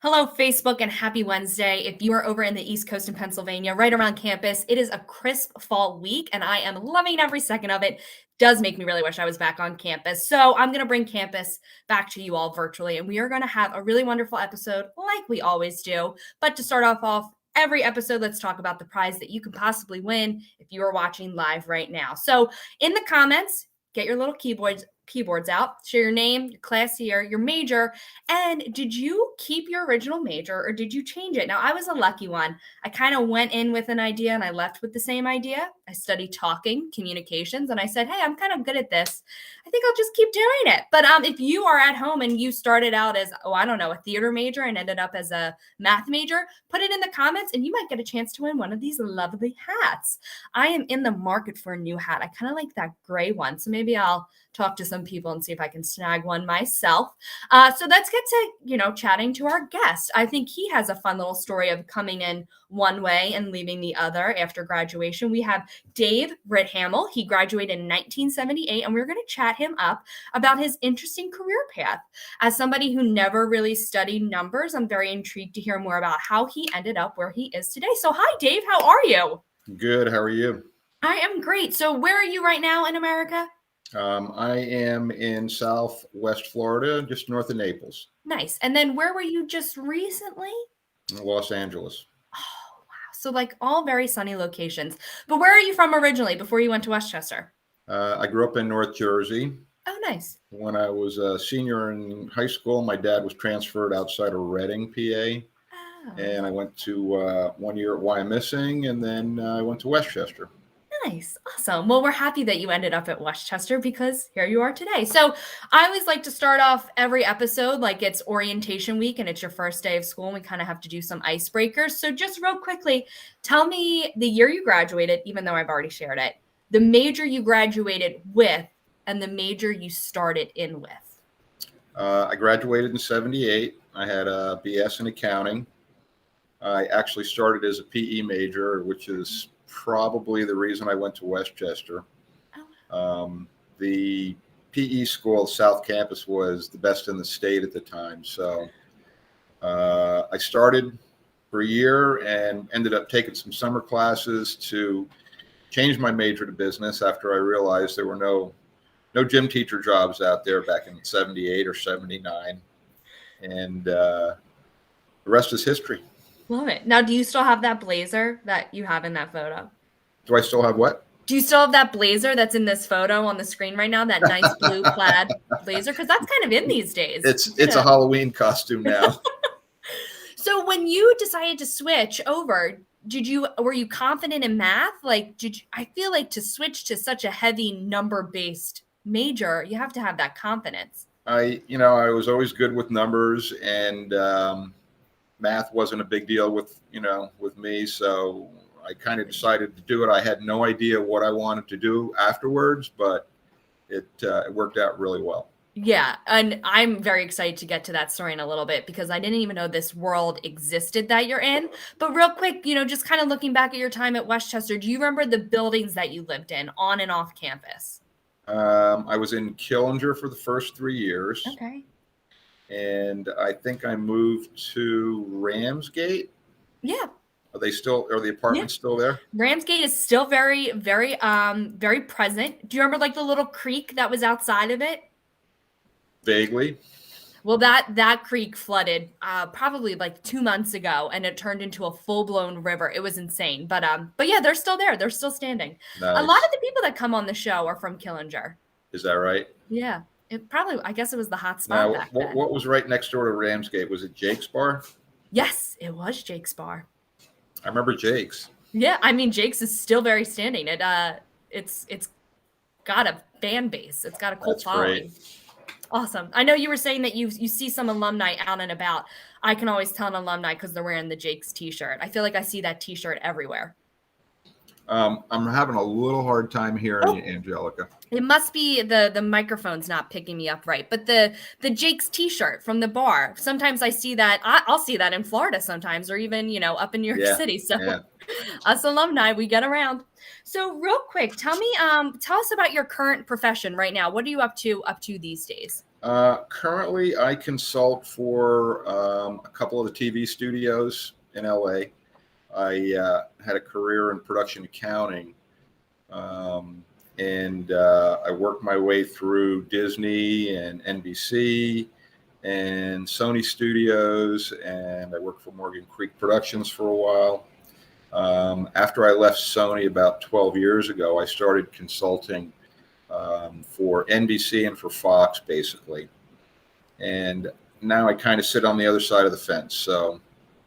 Hello, Facebook, and happy Wednesday. If you are over in the East Coast in Pennsylvania, right around campus, it is a crisp fall week, and I am loving every second of it. Does make me really wish I was back on campus. So I'm going to bring campus back to you all virtually, and we are going to have a really wonderful episode like we always do. But to start off every episode, let's talk about the prize that you can possibly win if you are watching live right now. So in the comments, get your little keyboards out, share your name, your class year, your major, and did you keep your original major or did you change it? Now, I was a lucky one. I kind of went in with an idea and I left with the same idea. I studied talking, communications, and I said, hey, I'm kind of good at this. I think I'll just keep doing it. But if you are at home and you started out as, a theater major and ended up as a math major, put it in the comments and you might get a chance to win one of these lovely hats. I am in the market for a new hat. I kind of like that gray one. So maybe I'll talk to some people and see if I can snag one myself. So let's get to, chatting to our guest. I think he has a fun little story of coming in one way and leaving the other after graduation. We have Dave Ritthamel. He graduated in 1978, and we're going to chat him up about his interesting career path. As somebody who never really studied numbers, I'm very intrigued to hear more about how he ended up where he is today. So hi, Dave. How are you? Good. How are you? I am great. So where are you right now in America? I am in Southwest Florida, just north of Naples. Nice. And then where were you just recently? Los Angeles. Oh, wow. So like all very sunny locations. But where are you from originally before you went to Westchester? I grew up in North Jersey. Oh, nice. When I was a senior in high school, my dad was transferred outside of Reading, PA. Oh. And I went to 1 year at Wyomissing, and then I went to Westchester. Nice. Awesome. Well, we're happy that you ended up at Westchester because here you are today. So I always like to start off every episode like it's orientation week and it's your first day of school and we kind of have to do some icebreakers. So just real quickly, tell me the year you graduated, even though I've already shared it, the major you graduated with and the major you started in with. I graduated in 78. I had a BS in accounting. I actually started as a PE major, which is probably the reason I went to Westchester. The PE school, South Campus, was the best in the state at the time. So I started for a year and ended up taking some summer classes to change my major to business after I realized there were no gym teacher jobs out there back in 78 or 79. And the rest is history. Love it. Now, do you still have that blazer that you have in that photo? Do I still have what? Do you still have that blazer that's in this photo on the screen right now? That nice blue plaid blazer? Because that's kind of in these days. It's a Halloween costume now. So when you decided to switch over, were you confident in math? I feel like to switch to such a heavy number-based major, you have to have that confidence. I was always good with numbers, and math wasn't a big deal with me. So I kind of decided to do it. I had no idea what I wanted to do afterwards, but it worked out really well. Yeah, and I'm very excited to get to that story in a little bit because I didn't even know this world existed that you're in. But real quick, just kind of looking back at your time at Westchester, do you remember the buildings that you lived in on and off campus? I was in Killinger for the first 3 years. Okay. And I think I moved to Ramsgate. Yeah. Are the apartments still there? Ramsgate is still very, very, very present. Do you remember like the little creek that was outside of it? Vaguely. Well, that creek flooded probably like 2 months ago, and it turned into a full-blown river. It was insane. But yeah, they're still there. They're still standing. Nice. A lot of the people that come on the show are from Killinger. Is that right? Yeah. I guess it was the hot spot back then. What was right next door to Ramsgate? Was it Jake's Bar? Yes, it was Jake's Bar. I remember Jake's. Yeah, I mean Jake's is still very standing. It's got a fan base. It's got a cult following. Great. Awesome. I know you were saying that you see some alumni out and about. I can always tell an alumni because they're wearing the Jake's t-shirt. I feel like I see that t-shirt everywhere. I'm having a little hard time hearing you, Angelica. It must be the microphone's not picking me up right. But the Jake's t-shirt from the bar. Sometimes I see that. I'll see that in Florida sometimes, or even up in New York City. So us alumni, we get around. So real quick, tell us about your current profession right now. What are you up to these days? Currently, I consult for a couple of the TV studios in LA. I had a career in production accounting, um, and I worked my way through Disney and NBC and Sony Studios, and I worked for Morgan Creek Productions for a while. After I left Sony about 12 years ago, I started consulting for NBC and for Fox, basically. And now I kind of sit on the other side of the fence. So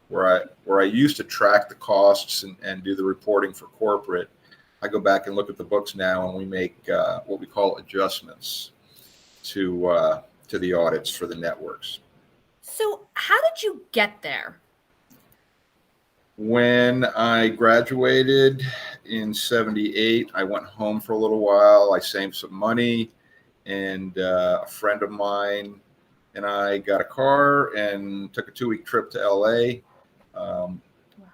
where I used to track the costs and do the reporting for corporate, I go back and look at the books now, and we make what we call adjustments to the audits for the networks. So, how did you get there? When I graduated in '78, I went home for a little while. I saved some money, and a friend of mine and I got a car and took a 2-week trip to LA. Um, Wow.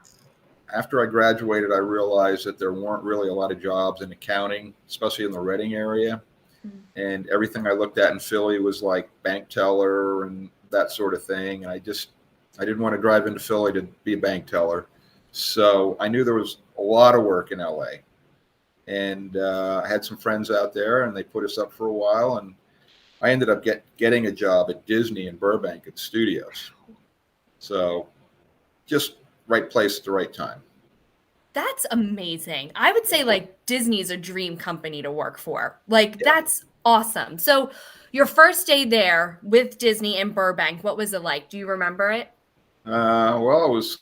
After I graduated, I realized that there weren't really a lot of jobs in accounting, especially in the Reading area. Mm. And everything I looked at in Philly was like bank teller and that sort of thing. And I didn't want to drive into Philly to be a bank teller. So I knew there was a lot of work in LA. And I had some friends out there, and they put us up for a while. And I ended up getting a job at Disney in Burbank at studios. So just right place at the right time. That's amazing. I would say like Disney's a dream company to work for. Like Yeah. that's awesome. So your first day there with Disney in Burbank, what was it like? Do you remember it? Well, it was,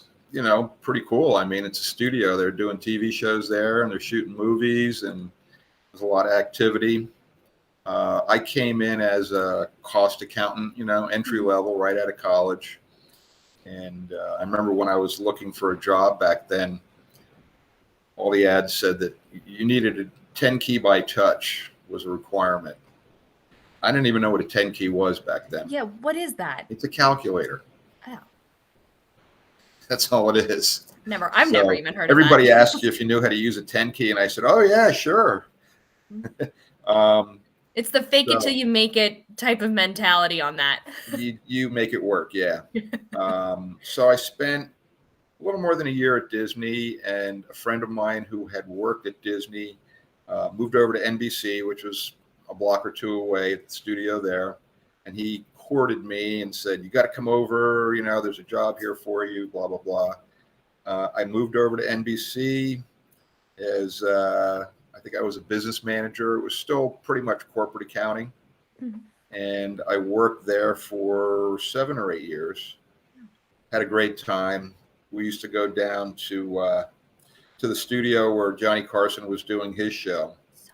pretty cool. I mean, it's a studio. They're doing TV shows there, and they're shooting movies, and there's a lot of activity. I came in as a cost accountant, entry level right out of college. And I remember when I was looking for a job back then, all the ads said that you needed a 10 key by touch was a requirement. I didn't even know what a 10 key was back then. Yeah, what is that? It's a calculator. Oh, That's all it is. I've So never even heard of everybody that. asked you if you knew how to use a 10 key, and I said, "Oh yeah, sure." um, It's the fake it So- till you make it type of mentality on that. you make it work, yeah. So I spent a little more than a year at Disney, and a friend of mine who had worked at Disney moved over to NBC, which was a block or two away at the studio there, and he courted me and said, "You got to come over. There's a job here for you." Blah blah blah. I moved over to NBC as I think I was a business manager. It was still pretty much corporate accounting. Mhm. And I worked there for 7 or 8 years. Had a great time. We used to go down to the studio where Johnny Carson was doing his show. So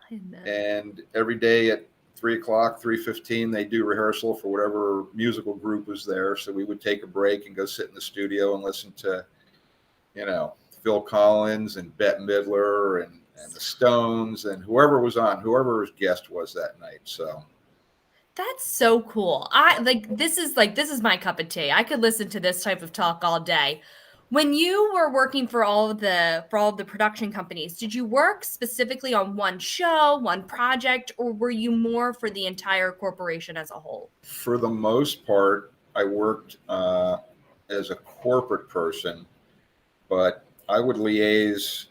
fun. And every day at 3 o'clock, 3:15, they do rehearsal for whatever musical group was there. So we would take a break and go sit in the studio and listen to, Phil Collins and Bette Midler and the Stones and whoever was on, whoever his guest was that night. So That's so cool. I like this is my cup of tea. I could listen to this type of talk all day. When you were working for all of the production companies, did you work specifically on one show, one project, or were you more for the entire corporation as a whole? for the most part, I worked as a corporate person, but I would liaise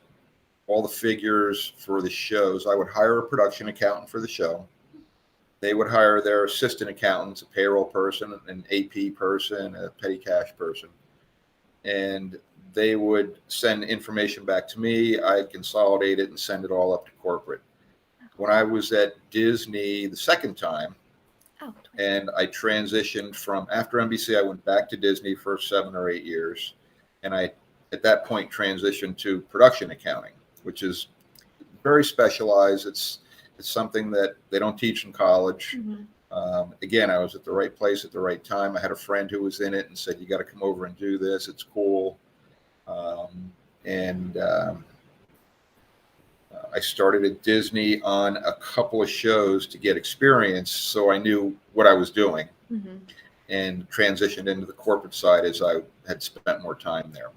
all the figures for the shows. I would hire a production accountant for the show. They would hire their assistant accountants, a payroll person, an AP person, a petty cash person. And they would send information back to me. I'd consolidate it and send it all up to corporate. When I was at Disney the second time, Oh, and I transitioned from after NBC, I went back to Disney for 7 or 8 years. And I, at that point, transitioned to production accounting, which is very specialized. It's something that they don't teach in college. mhm. Again, I was at the right place at the right time. I had a friend who was in it and said, "You got to come over and do this. It's cool." And I started at Disney on a couple of shows to get experience, so I knew what I was doing, Mhm. and transitioned into the corporate side as I had spent more time there.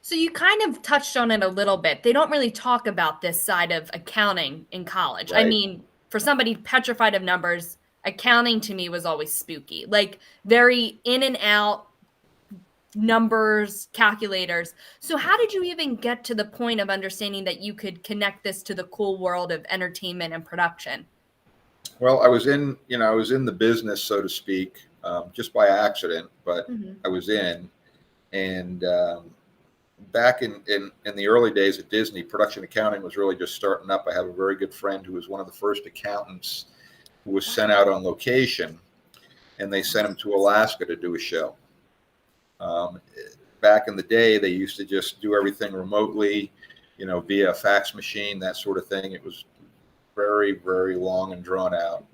So you kind of touched on it a little bit. They don't really talk about this side of accounting in college. I Right. mean, for somebody petrified of numbers, accounting to me was always spooky, like very in and out numbers, calculators. So how did you even get to the point of understanding that you could connect this to the cool world of entertainment and production? Well, I was in the business, so to speak, just by accident, but Mhm. I was in. And back in the early days at Disney, production accounting was really just starting up. I have a very good friend who was one of the first accountants who was sent out on location, and they sent him to Alaska to do a show. Um, Back in the day, they used to just do everything remotely, via a fax machine, that sort of thing. It was very, very long and drawn out.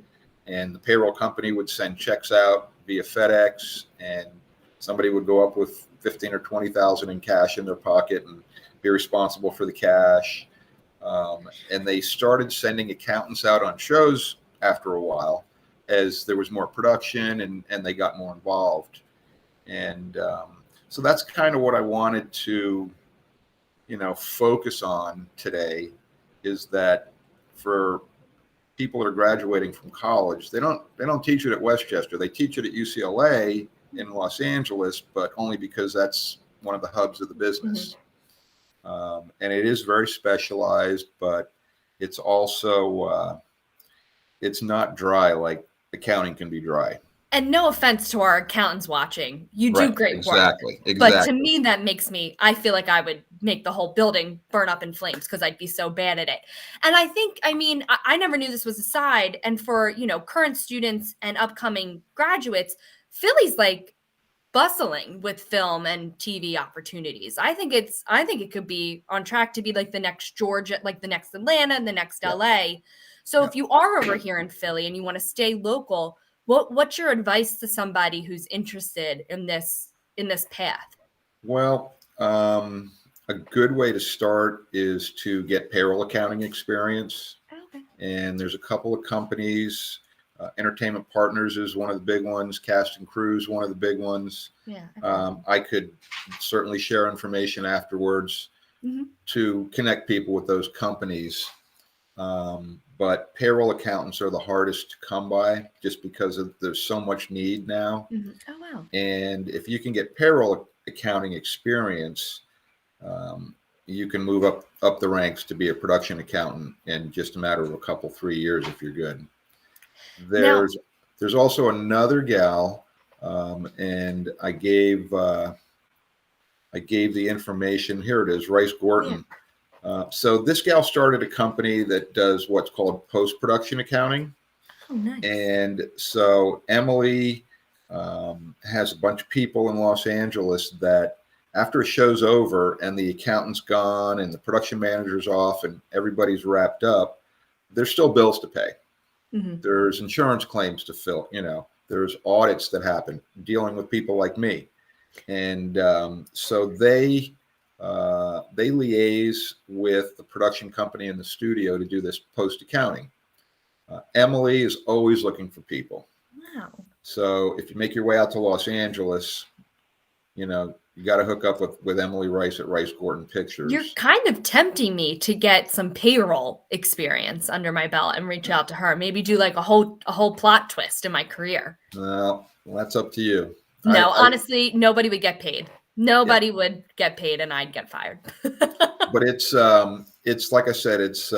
And the payroll company would send checks out via FedEx, and somebody would go up with 15 or 20,000 in cash in their pocket and be responsible for the cash. And they started sending accountants out on shows after a while as there was more production and they got more involved. And so that's kind of what I wanted to, focus on today, is that for people that are graduating from college, they don't teach it at Westchester. They teach it at UCLA in Los Angeles, but only because that's one of the hubs of the business. And it is very specialized, but it's also it's not dry like accounting can be dry. And no offense to our accountants watching, you do Right. great work. Exactly. But to Exactly. me, that makes me, I feel like I would make the whole building burn up in flames because I'd be so bad at it. And I think, I mean, I never knew this was a side. And for, current students and upcoming graduates, Philly's like bustling with film and TV opportunities. I think it could be on track to be like the next Georgia, like the next Atlanta and the next Yeah. LA. So Yeah. if you are over here in Philly and you want to stay local, what's your advice to somebody who's interested in this path? Well, a good way to start is to get payroll accounting experience. Okay. And there's a couple of companies. Entertainment Partners is one of the big ones. Cast and Crew is one of the big ones. Yeah. I could certainly share information afterwards Mhm. to connect people with those companies. But payroll accountants are the hardest to come by just because there's so much need now. Mhm. Oh wow. And if you can get payroll accounting experience, you can move up the ranks to be a production accountant in just a matter of a couple 3 years if you're good. Now, There's also another gal, and I gave the information. Here it is, Rice yeah. Gorton. So this gal started a company that does what's called post-production accounting. Oh nice. And so Emily has a bunch of people in Los Angeles that after a show's over and the accountant's gone and the production manager's off and everybody's wrapped up, there's still bills to pay. Mhm. There's insurance claims to fill, there's audits that happen dealing with people like me. And so they liaise with the production company and the studio to do this post accounting. Emily is always looking for people. Wow. So if you make your way out to Los Angeles, you got to hook up with Emily Rice at Rice Gordon You're Pictures. kind of tempting me to get some payroll experience under my belt and reach out to her. Maybe do like a whole plot twist in my career. Well, that's up to you. No, I honestly, nobody would get paid. Yeah, Nobody would get paid and I'd get fired. but it's like I said, it's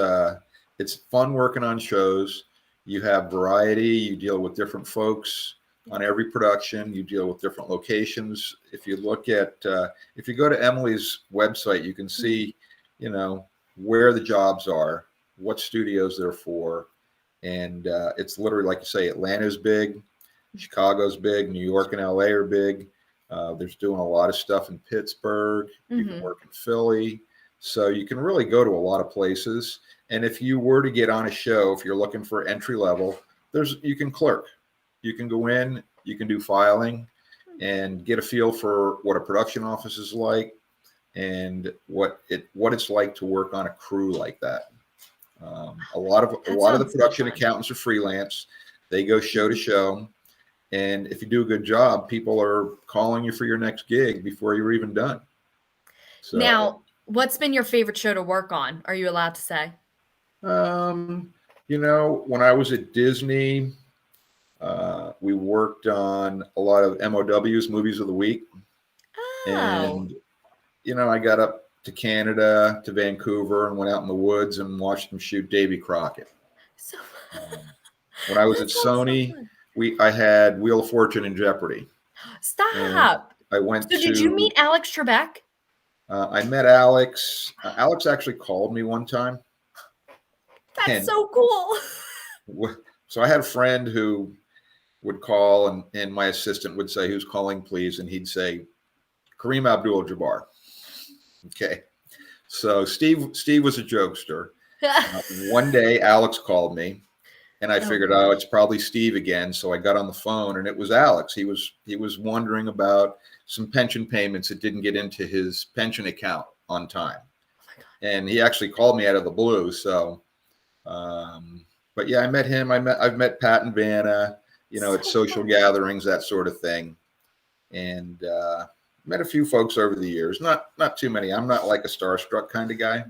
fun working on shows. You have variety. You deal with different folks on every production. You deal with different locations. If you go to Emily's website, you can see, where the jobs are, what studios they're for, and it's literally like you say, Atlanta's big, Chicago's big, New York and LA are big. There's doing a lot of stuff in Pittsburgh. You can Mhm. work in Philly. So you can really go to a lot of places. And if you were to get on a show, if you're looking for entry level, you can clerk. You can go in, you can do filing and get a feel for what a production office is like and what it's like to work on a crew like that. A That lot of the sounds so production fun. accountants are freelance. They go show to show. And if you do a good job, people are calling you for your next gig before you're even done. So, Now, what's been your favorite show to work on? Are you allowed to say? when I was at Disney, we worked on a lot of MOWs, movies of the week. Oh, And, I got up to Canada, to Vancouver, and went out in the woods and watched them shoot Davy Crockett. so When I was that at sounds so Sony, fun. I had Wheel of Fortune and Jeopardy. And Stop. I went So did you to, meet Alex Trebek? I met Alex. Alex actually called me one time. That's And so cool. so I had a friend who would call, and my assistant would say, "Who's calling, please?" And he'd say, "Kareem Abdul-Jabbar." Okay. So Steve was a jokester. One day, Alex called me, and I figured, oh, it's probably Steve again. So I got on the phone, and it was Alex. He was wondering about some pension payments that didn't get into his pension account on time, and he actually called me out of the blue. So, but yeah, I met him. I've met Pat and Vanna, at So social fun. gatherings, that sort of thing, and met a few folks over the years. Not too many. I'm not like a starstruck kind of guy.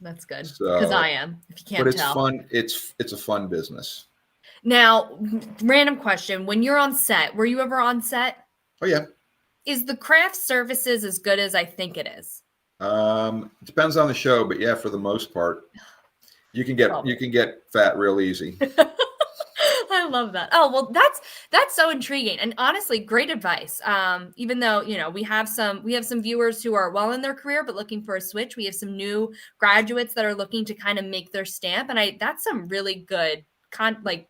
That's good, because So, I am, if you but can't it's tell. fun. It's a fun business. Now, random question. When you're on set, were you ever on set? Oh yeah. Is the craft services as good as I think it is? It depends on the show, but yeah, for the most part, you can get fat real easy. I love that. Oh, well, that's so intriguing. And honestly, great advice. Even though, we have some viewers who are well in their career but looking for a switch. We have some new graduates that are looking to kind of make their stamp. And that's some really good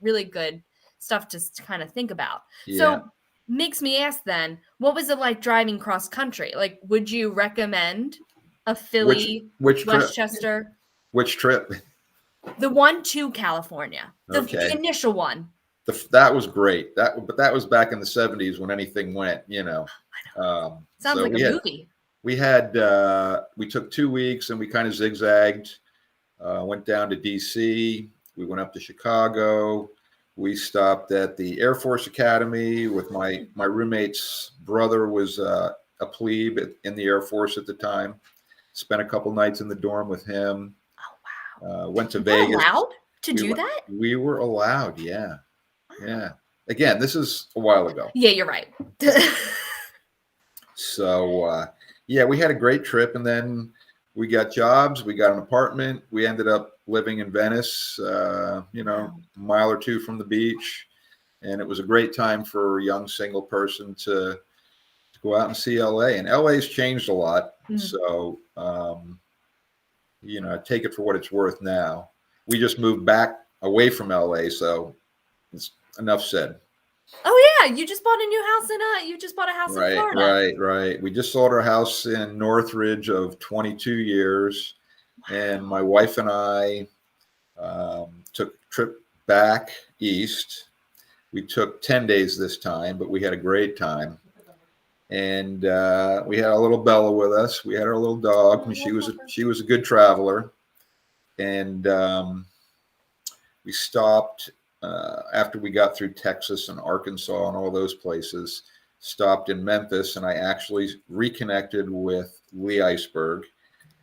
really good stuff to kind of think about. Yeah. So makes me ask then, what was it like driving cross country? Like, would you recommend a Philly, Which trip? Westchester? Which trip? The one to California, the Okay. initial one. That was great. But that was back in the 70s when anything went. Sounds So like a movie. We took 2 weeks and we kind of zigzagged. Went down to DC. We went up to Chicago. We stopped at the Air Force Academy with my roommate's brother was a plebe in the Air Force at the time. Spent a couple nights in the dorm with him. Oh wow! Went to You're Vegas. allowed to do that? We were allowed. Yeah. Yeah. Again, this is a while ago. Yeah, you're right. So, yeah, we had a great trip, and then we got jobs. We got an apartment. We ended up living in Venice, a mile or two from the beach, and it was a great time for a young single person to go out and see LA. And LA's changed a lot, so take it for what it's worth now. We just moved back away from LA, so it's enough said. Oh yeah, you just bought a house in Florida. Right. We just sold our house in Northridge of 22 years, and my wife and I took a trip back east. We took 10 days this time, but we had a great time. And we had a little Bella with us. We had our little dog, and she was a good traveler. And we stopped after we got through Texas and Arkansas and all those places. Stopped in Memphis, and I actually reconnected with Lee Iceberg,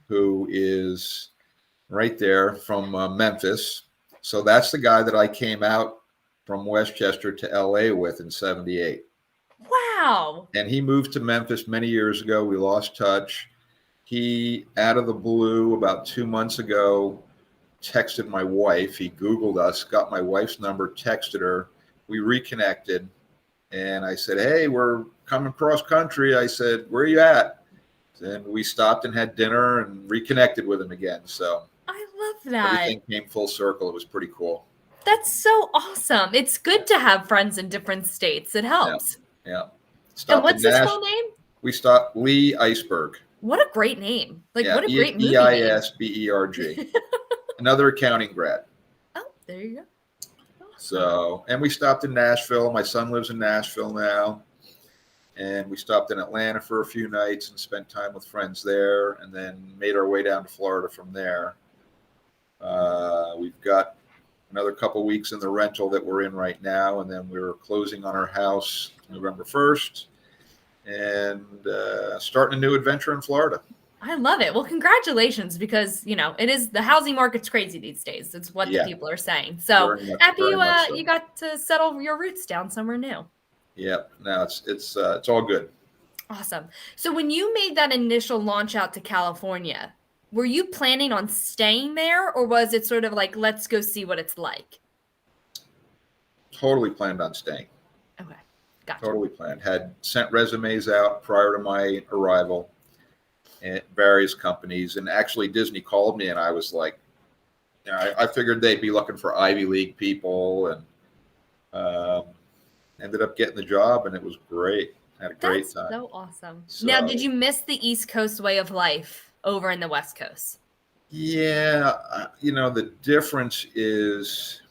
who is right there from Memphis. So that's the guy that I came out from Westchester to LA with in '78. Wow. And he moved to Memphis many years ago. We lost touch. He, out of the blue, about 2 months ago, texted my wife. He Googled us, got my wife's number, texted her. We reconnected. And I said, hey, we're coming cross country. I said, where are you at? And we stopped and had dinner and reconnected with him again. So I love that. Everything came full circle. It was pretty cool. That's so awesome. It's good to have friends in different states. It helps. Yeah. And what's his full name? We stopped Lee Iceberg. What a great name. What a great movie Eisberg. Another accounting grad. Oh, there you go. Awesome. So, and we stopped in Nashville. My son lives in Nashville now. And we stopped in Atlanta for a few nights and spent time with friends there, and then made our way down to Florida from there. We've got another couple weeks in the rental that we're in right now, and then we're closing on our house November 1st and starting a new adventure in Florida. I love it. Well, congratulations, because it is, the housing market's crazy these days. It's what the Yeah, people are saying. So happy very much you so. got to settle your roots down somewhere new. Yeah, no, it's all good. Awesome. So when you made that initial launch out to California, were you planning on staying there, or was it sort of like, let's go see what it's like? Totally planned on staying. Okay. Gotcha. Totally planned. Had sent resumes out prior to my arrival at various companies, and actually Disney called me, and I was like, I figured they'd be looking for Ivy League people, and um, ended up getting the job, and it was great. Had a great That's time. so awesome. Now, did So you miss the East Coast way of life over in the West Coast? yeah, the difference is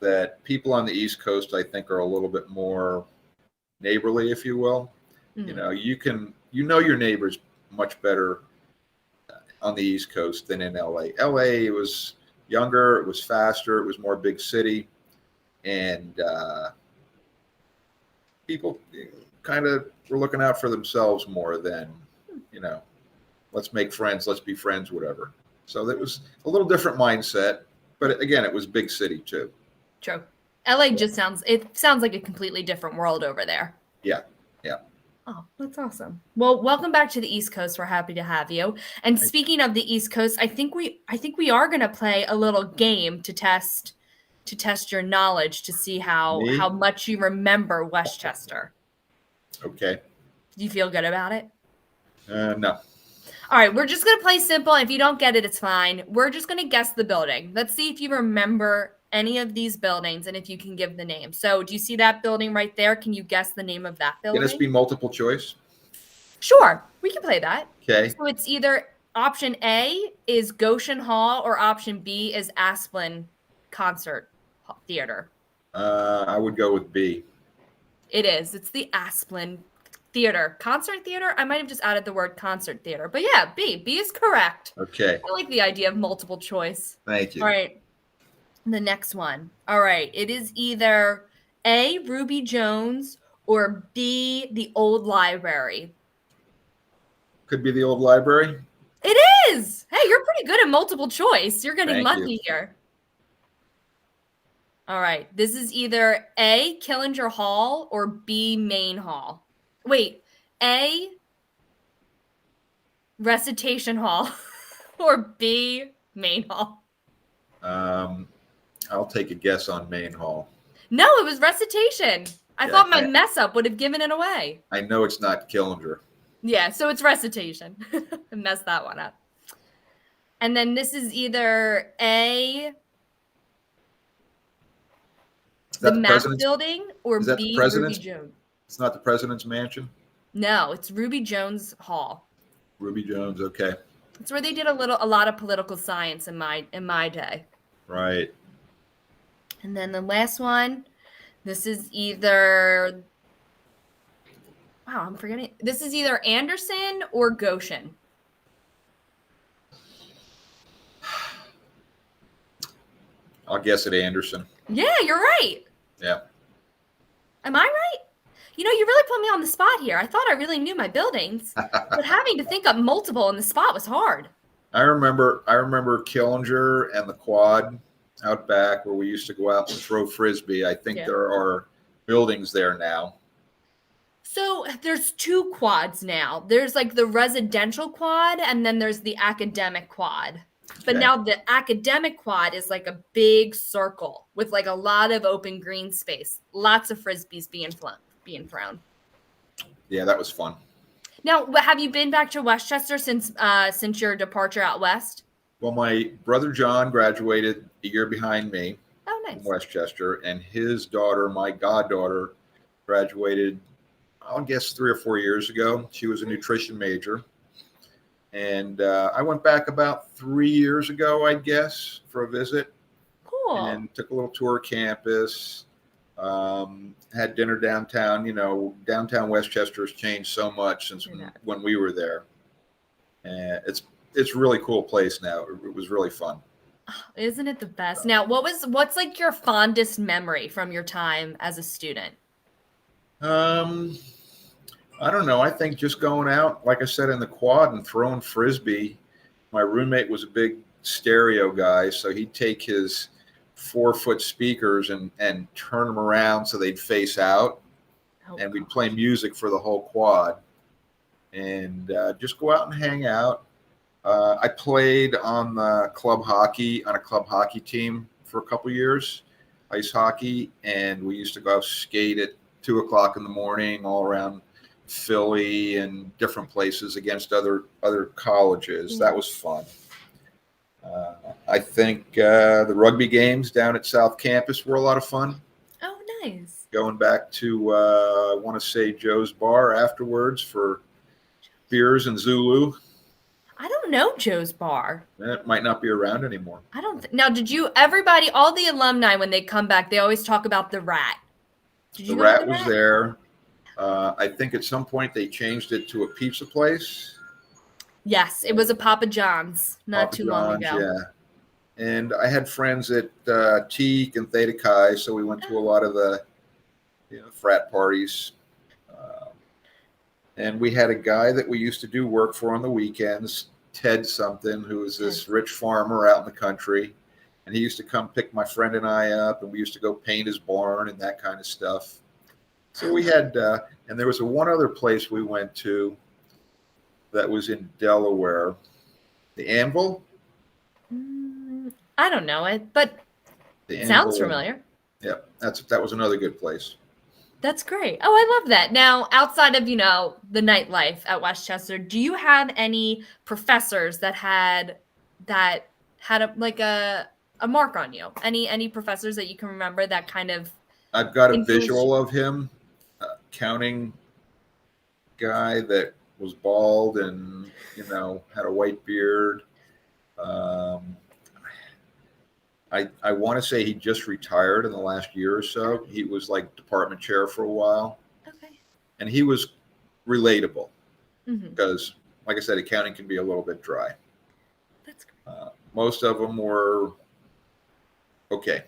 that people on the East Coast, I think, are a little bit more neighborly, if you will. Mhm. You know your neighbors much better on the East Coast than in LA. LA, it was younger, it was faster, it was more big city, and people kind of were looking out for themselves more than, you know, let's make friends, let's be friends, whatever. So that was a little different mindset, but again, it was big city too. True. LA So, just sounds like a completely different world over there. yeah, yeah. Oh, that's awesome. Well, welcome back to the East Coast. We're happy to have you. And speaking of the East Coast, I think we are going to play a little game to test your knowledge, to see how Me, much you remember Westchester. okay. Do you feel good about it? No, All right, we're just going to play simple. If you don't get it, it's fine. We're just going to guess the building. Let's see if you remember any of these buildings and if you can give the name. So, do you see that building right there? Can you guess the name of that can this building? be multiple choice? Sure, we can play that. Okay. So, it's either option A is Goshen Hall, or option B is Asplin Concert Theater. I would go with B. It is. It's the Asplin Theater. Concert theater? I might have just added the word concert theater. But yeah, B. B is correct. Okay. I like the idea of multiple choice. Thank All you. right. The next one. All right. It is either A, Ruby Jones, or B, the old library. Could be the old library. It is. Hey, you're pretty good at multiple choice. You're getting Thank you. lucky here. All right. This is either A, Killinger Hall, or B, Main Hall. Wait, A, Recitation Hall, or B, Main Hall. I'll take a guess on Main Hall. No, it was Recitation. I Yeah, thought my mess up would have given it away. I know it's not Killinger. Yeah, so it's Recitation. I messed that one up. And then this is either A, the Mac building, or Is that the B, Ruby president's? Jones. It's not the president's mansion. No, it's Ruby Jones Hall. Ruby Jones. Okay. It's where they did a lot of political science in my day. Right. And then the last one, this is either, wow, I'm forgetting. This is either Anderson or Goshen. I'll guess at Anderson. Yeah, you're right. Yeah. Am I right? You really put me on the spot here. I thought I really knew my buildings, but having to think up multiple on the spot was hard. I remember Killinger and the quad out back where we used to go out and throw frisbee. I think Yeah. there are buildings there now. So there's two quads now. There's like the residential quad, and then there's the academic quad. But Okay. now the academic quad is like a big circle with like a lot of open green space, lots of frisbees being thrown. Yeah, that was fun. Now, have you been back to Westchester since your departure out west? Well, my brother John graduated a year behind me Oh, from nice. Westchester, and his daughter, my goddaughter, graduated, I'll guess 3 or 4 years ago. She was a nutrition major. And I went back about 3 years ago, I guess, for a visit, Cool. and took a little tour of campus. Had dinner downtown. Downtown Westchester has changed so much since when we were there. And it's a really cool place now. It was really fun. Isn't it the best? Now, what's like your fondest memory from your time as a student? Um, I don't know. I think just going out, like I said, in the quad and throwing frisbee. My roommate was a big stereo guy, so he'd take his 4-foot speakers and turn them around so they'd face out, Oh and we'd play gosh. music for the whole quad, and just go out and hang out. I played on a club hockey team for a couple years, ice hockey, and we used to go skate at 2 o'clock in the morning all around Philly and different places against other colleges. That was fun. I think the rugby games down at South Campus were a lot of fun. Oh, nice. Going back to I want to say Joe's Bar afterwards for beers and Zulu. I don't know Joe's Bar. That might not be around anymore. I don't now, did you everybody, all the alumni when they come back, they always talk about the Rat. Did The you go to Rat the was Rat? there. I think at some point they changed it to a pizza place. Yes, it was a Papa John's not Papa too long John's, ago. yeah. And I had friends at Teak and Theta Chi, so we went to a lot of the frat parties. And we had a guy that we used to do work for on the weekends, Ted something, who was this rich farmer out in the country. And he used to come pick my friend and I up, and we used to go paint his barn and that kind of stuff. So we had, and there was one other place we went to that was in Delaware, the Anvil. I don't know it, but The it sounds Anvil. familiar. Yeah, that was another good place. That's great. Oh, I love that. Now, outside of, the nightlife at Westchester, do you have any professors that had a mark on you? Any professors that you can remember that kind of I've got a influenced visual of him, counting guy that was bald and had a white beard. I want to say he just retired in the last year or so. He was like department chair for a while. Okay. And he was relatable Mm-hmm. because, like I said, accounting can be a little bit dry. That's great. Most of them were okay.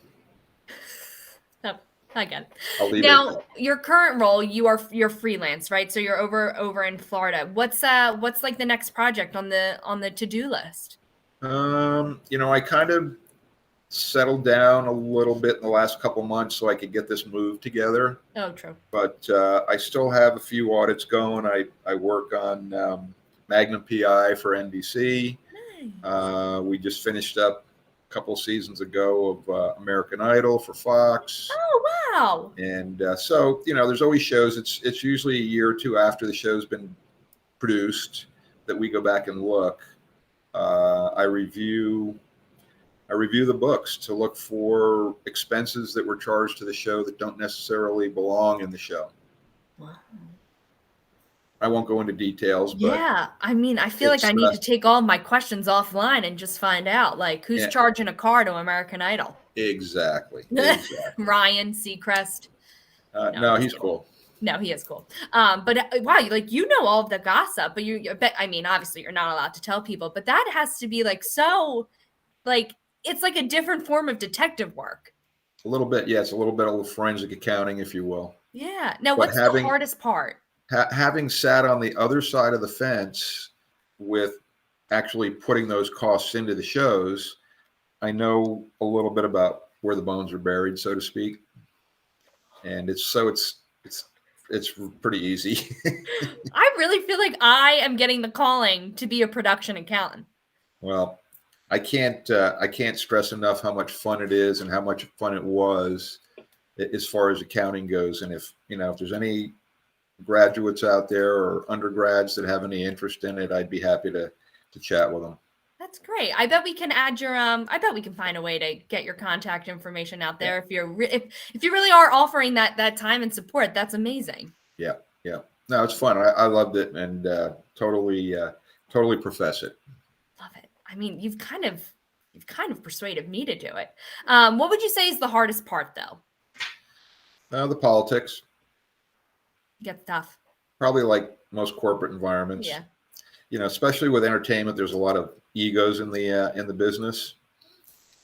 Oh, I get it. I'll leave it at Now, that. your current role, you're freelance, right? So you're over in Florida. What's like the next project on the to-do list? I kind of settled down a little bit in the last couple months so I could get this move together. Oh, true. But I still have a few audits going. I work on Magnum PI for NBC. Nice. We just finished up a couple seasons ago of American Idol for Fox. Oh, wow. And so, there's always shows. It's usually a year or two after the show's been produced that we go back and look. I review the books to look for expenses that were charged to the show that don't necessarily belong in the show. Wow. I won't go into details, but Yeah, I mean, I feel like I need to take all my questions offline and just find out, like, who's charging a car to American Idol? Exactly. Ryan Seacrest. No, he's cool. No, he is cool. But wow, you know all of the gossip, but I mean, obviously you're not allowed to tell people, but that has to be so, it's like a different form of detective work. A little bit, yeah. It's a little bit of forensic accounting, if you will. Yeah. Now, what's the hardest part? Having sat on the other side of the fence with actually putting those costs into the shows, I know a little bit about where the bones are buried, so to speak. And it's pretty easy. I really feel like I am getting the calling to be a production accountant. Well, I can't stress enough how much fun it is and how much fun it was as far as accounting goes. And if there's any graduates out there or undergrads that have any interest in it, I'd be happy to chat with them. That's great. I bet we can add your I bet we can find a way to get your contact information out there. Yeah. If you really are offering that time and support, that's amazing. Yeah. No, it's fun. I loved it and totally profess it. Love it. I mean, you've kind of persuaded me to do it. What would you say is the hardest part, though? The politics. Gets tough. Probably like most corporate environments. Yeah. Especially with entertainment, there's a lot of egos in the business.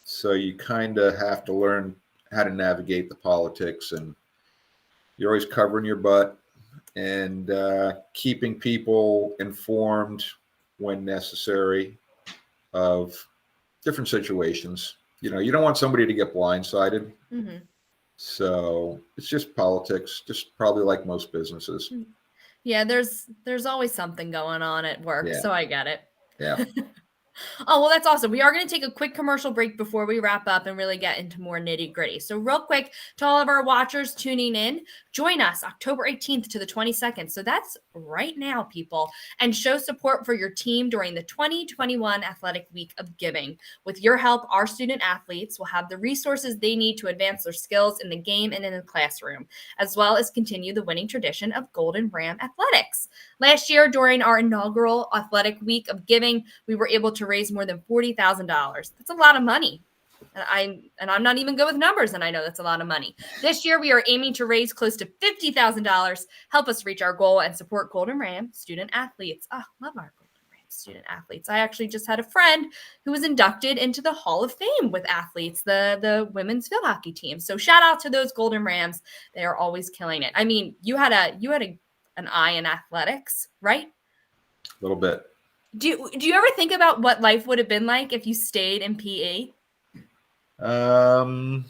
So you kind of have to learn how to navigate the politics, and you're always covering your butt. and keeping people informed when necessary of different situations. You know, you don't want somebody to get blindsided. Mhm. So it's just politics, just probably like most businesses. Yeah, there's always something going on at work, Yeah. so I get Yeah. it. Oh, well, that's awesome. We are going to take a quick commercial break before we wrap up and really get into more nitty gritty. So, real quick, to all of our watchers tuning in, join us October 18th to the 22nd. So, that's right now, people, and show support for your team during the 2021 Athletic Week of Giving. With your help, our student athletes will have the resources they need to advance their skills in the game and in the classroom, as well as continue the winning tradition of Golden Ram athletics. Last year, during our inaugural Athletic Week of Giving, we were able to raise more than $40,000. That's a lot of money. And I'm not even good with numbers, and I know that's a lot of money. This year, we are aiming to raise close to $50,000. Help us reach our goal and support Golden Ram student athletes. Oh, love our Golden Ram student athletes. I actually just had a friend who was inducted into the Hall of Fame with athletes, the women's field hockey team. So shout out to those Golden Rams. They are always killing it. I mean, you had an eye in athletics, right? A little bit. Do you ever think about what life would have been like if you stayed in PE? I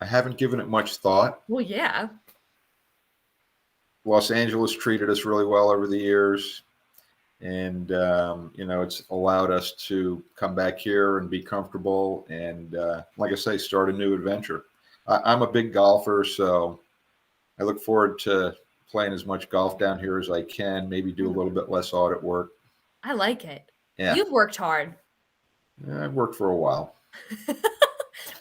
haven't given it much thought. Well, yeah. Los Angeles treated us really well over the years. And, you know, it's allowed us to come back here and be comfortable. And like I say, start a new adventure. I'm a big golfer, so I look forward to playing as much golf down here as I can, maybe do a little bit less audit work. I like it. Yeah. You've worked hard. Yeah, I've worked for a while.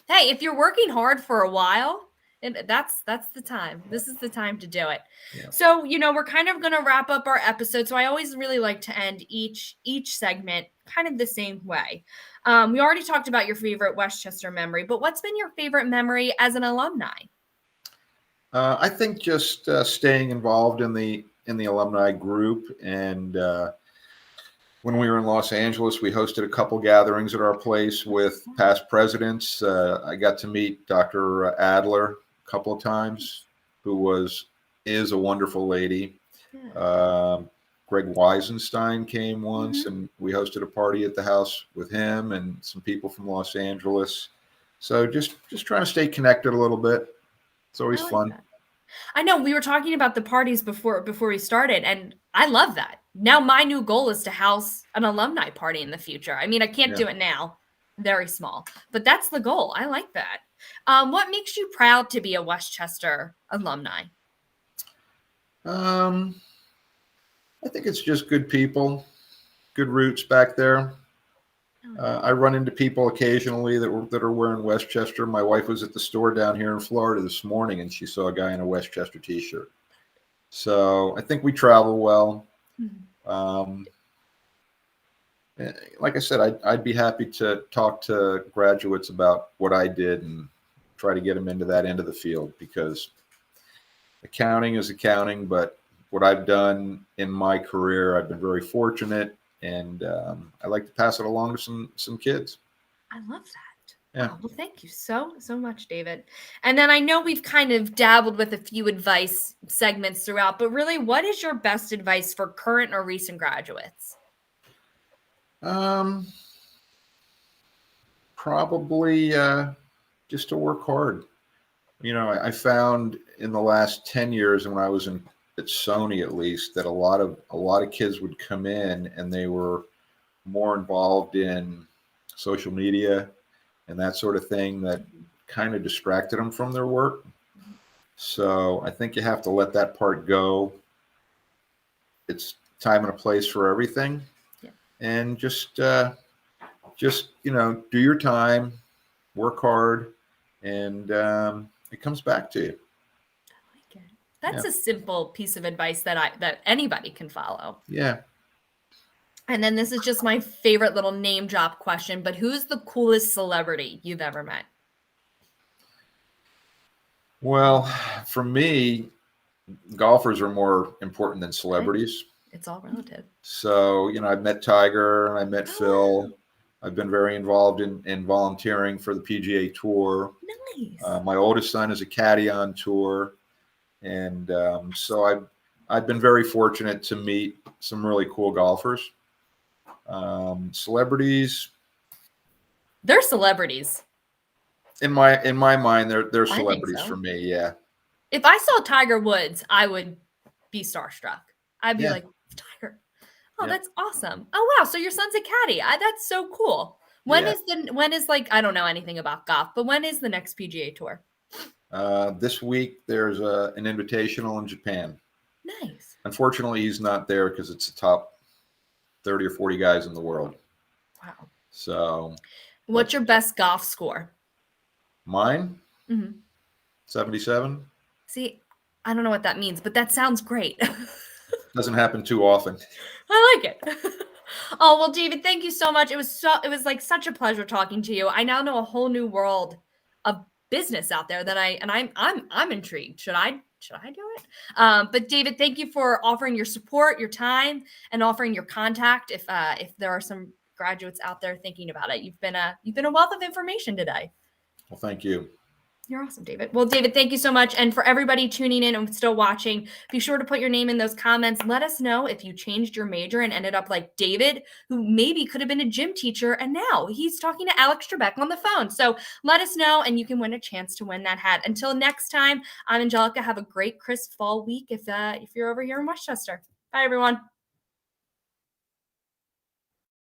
Hey, if you're working hard for a while, and that's the time. This is the time to do it. Yeah. So, you know, we're kind of going to wrap up our episode. So I always really like to end each segment kind of the same way. We already talked about your favorite Westchester memory, but what's been your favorite memory as an alumni? I think just staying involved in the alumni group, and when we were in Los Angeles, we hosted a couple gatherings at our place with past presidents. I got to meet Dr. Adler a couple of times, who is a wonderful lady. Yeah. Greg Weisenstein came once, Mhm. and we hosted a party at the house with him and some people from Los Angeles. So just trying to stay connected a little bit. It's always I like fun. that. I know we were talking about the parties before we started, and I love that. Now my new goal is to house an alumni party in the future. I mean, I can't do it now, very small, but that's the goal. I like that. What makes you proud to be a Westchester alumni? I think it's just good people, good roots back there. I run into people occasionally that are wearing Westchester. My wife was at the store down here in Florida this morning, and she saw a guy in a Westchester T-shirt. So I think we travel well. Like I said, I'd be happy to talk to graduates about what I did and try to get them into that end of the field, because accounting is accounting, but what I've done in my career, I've been very fortunate, and I like to pass it along to some kids. I love that. Yeah. Oh, well, thank you so much, David. And then I know we've kind of dabbled with a few advice segments throughout, but really, what is your best advice for current or recent graduates? Probably just to work hard. You know, I found in the last 10 years, and when I was at Sony at least, that a lot of kids would come in and they were more involved in social media and that sort of thing that kind of distracted them from their work. So I think you have to let that part go. It's time and a place for everything. Yeah. And just you know, do your time, work hard, and it comes back to you. I like it. That's a simple piece of advice that anybody can follow. Yeah. And then this is just my favorite little name drop question, but who's the coolest celebrity you've ever met? Well, for me, golfers are more important than celebrities. It's all relative. So, you know, I've met Tiger and I met Phil. I've been very involved in volunteering for the PGA Tour. Nice. My oldest son is a caddy on tour. And so I've been very fortunate to meet some really cool golfers. Celebrities, They're celebrities. in my mind, they're I think celebrities for so. me. Yeah, If I saw Tiger Woods, I would be starstruck. I'd be yeah, like, Tiger. Oh, yeah. that's awesome. Oh wow, so your son's a caddy. That's so cool. Yeah. When is like I don't know anything about golf, but when is the next PGA Tour? This week there's an invitational in Japan. Nice. Unfortunately, he's not there because it's the top 30 or 40 guys in the world. Wow. So, What's your best golf score? mine, Mm-hmm. 77. See, I don't know what that means, but that sounds great. Doesn't happen too often. I like it. Oh, well, David, thank you so much. It was like such a pleasure talking to you. I now know a whole new world of business out there that I'm intrigued. Should I do it? But David, thank you for offering your support, your time, and offering your contact. If there are some graduates out there thinking about it, you've been a wealth of information today. Well, thank you. You're awesome, David. Well, David, thank you so much. And for everybody tuning in and still watching, be sure to put your name in those comments. Let us know if you changed your major and ended up like David, who maybe could have been a gym teacher, and now he's talking to Alex Trebek on the phone. So let us know, and you can win a chance to win that hat. Until next time, I'm Angelica. Have a great crisp fall week if you're over here in Westchester. Bye, everyone.